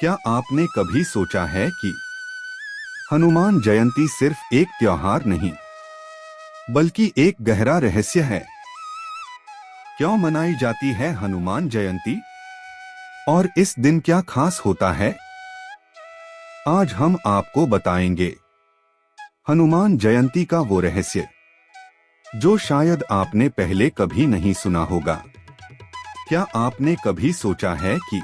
क्या आपने कभी सोचा है कि हनुमान जयंती सिर्फ एक त्योहार नहीं बल्कि एक गहरा रहस्य है। क्यों मनाई जाती है हनुमान जयंती और इस दिन क्या खास होता है, आज हम आपको बताएंगे। हनुमान जयंती का वो रहस्य जो शायद आपने पहले कभी नहीं सुना होगा। क्या आपने कभी सोचा है कि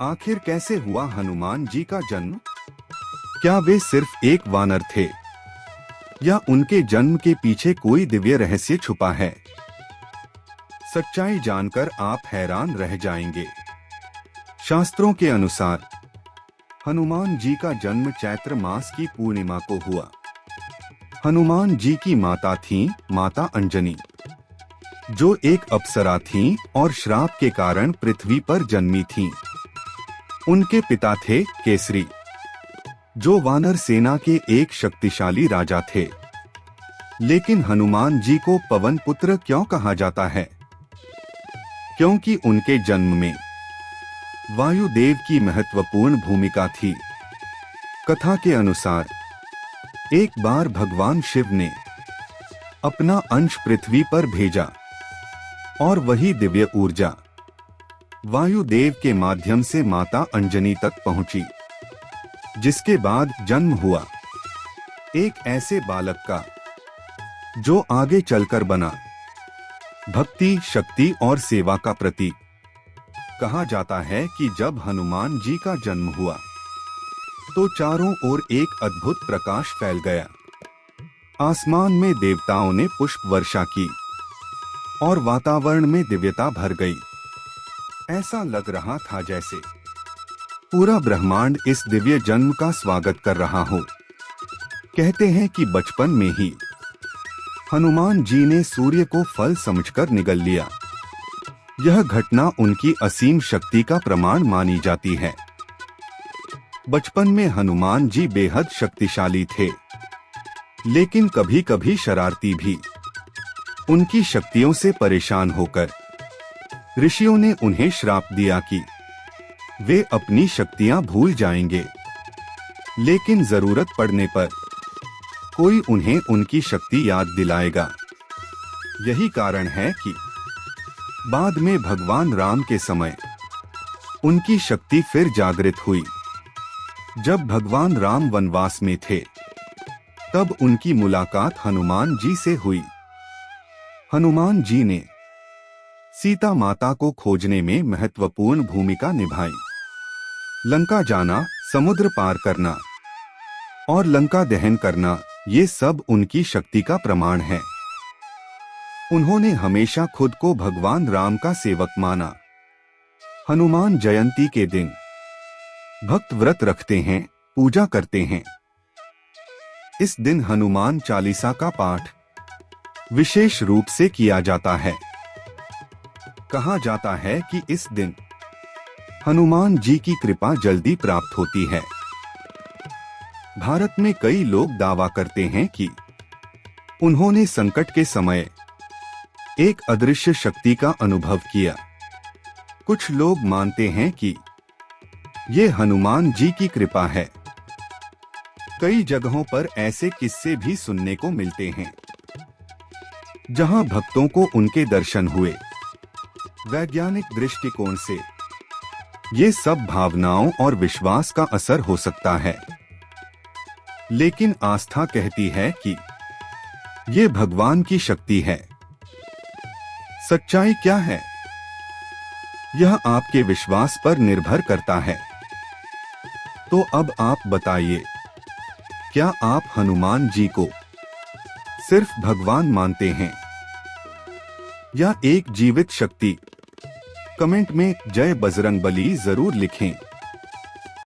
आखिर कैसे हुआ हनुमान जी का जन्म? क्या वे सिर्फ एक वानर थे या उनके जन्म के पीछे कोई दिव्य रहस्य छुपा है? सच्चाई जानकर आप हैरान रह जाएंगे। शास्त्रों के अनुसार हनुमान जी का जन्म चैत्र मास की पूर्णिमा को हुआ। हनुमान जी की माता थीं माता अंजनी, जो एक अप्सरा थीं और श्राप के कारण पृथ्वी पर जन्मी थीं। उनके पिता थे केसरी, जो वानर सेना के एक शक्तिशाली राजा थे। लेकिन हनुमान जी को पवन पुत्र क्यों कहा जाता है? क्योंकि उनके जन्म में वायुदेव की महत्वपूर्ण भूमिका थी। कथा के अनुसार एक बार भगवान शिव ने अपना अंश पृथ्वी पर भेजा और वही दिव्य ऊर्जा वायुदेव के माध्यम से माता अंजनी तक पहुंची, जिसके बाद जन्म हुआ एक ऐसे बालक का जो आगे चलकर बना भक्ति, शक्ति और सेवा का प्रतीक। कहा जाता है कि जब हनुमान जी का जन्म हुआ तो चारों ओर एक अद्भुत प्रकाश फैल गया। आसमान में देवताओं ने पुष्प वर्षा की और वातावरण में दिव्यता भर गई। ऐसा लग रहा था जैसे पूरा ब्रह्मांड इस दिव्य जन्म का स्वागत कर रहा हो। कहते हैं कि बचपन में ही हनुमान जी ने सूर्य को फल समझकर निगल लिया। यह घटना उनकी असीम शक्ति का प्रमाण मानी जाती है। बचपन में हनुमान जी बेहद शक्तिशाली थे, लेकिन कभी कभी शरारती भी। उनकी शक्तियों से परेशान होकर ऋषियों ने उन्हें श्राप दिया कि वे अपनी शक्तियां भूल जाएंगे, लेकिन जरूरत पड़ने पर कोई उन्हें उनकी शक्ति याद दिलाएगा। यही कारण है कि बाद में भगवान राम के समय उनकी शक्ति फिर जागृत हुई। जब भगवान राम वनवास में थे, तब उनकी मुलाकात हनुमान जी से हुई। हनुमान जी ने सीता माता को खोजने में महत्वपूर्ण भूमिका निभाई। लंका जाना, समुद्र पार करना और लंका दहन करना, ये सब उनकी शक्ति का प्रमाण है। उन्होंने हमेशा खुद को भगवान राम का सेवक माना। हनुमान जयंती के दिन भक्त व्रत रखते हैं, पूजा करते हैं। इस दिन हनुमान चालीसा का पाठ विशेष रूप से किया जाता है। कहा जाता है कि इस दिन हनुमान जी की कृपा जल्दी प्राप्त होती है। भारत में कई लोग दावा करते हैं कि उन्होंने संकट के समय एक अदृश्य शक्ति का अनुभव किया। कुछ लोग मानते हैं कि ये हनुमान जी की कृपा है। कई जगहों पर ऐसे किस्से भी सुनने को मिलते हैं जहां भक्तों को उनके दर्शन हुए। वैज्ञानिक दृष्टिकोण से ये सब भावनाओं और विश्वास का असर हो सकता है, लेकिन आस्था कहती है कि ये भगवान की शक्ति है। सच्चाई क्या है, यह आपके विश्वास पर निर्भर करता है। तो अब आप बताइए, क्या आप हनुमान जी को सिर्फ भगवान मानते हैं या एक जीवित शक्ति? कमेंट में जय बजरंगबली जरूर लिखें।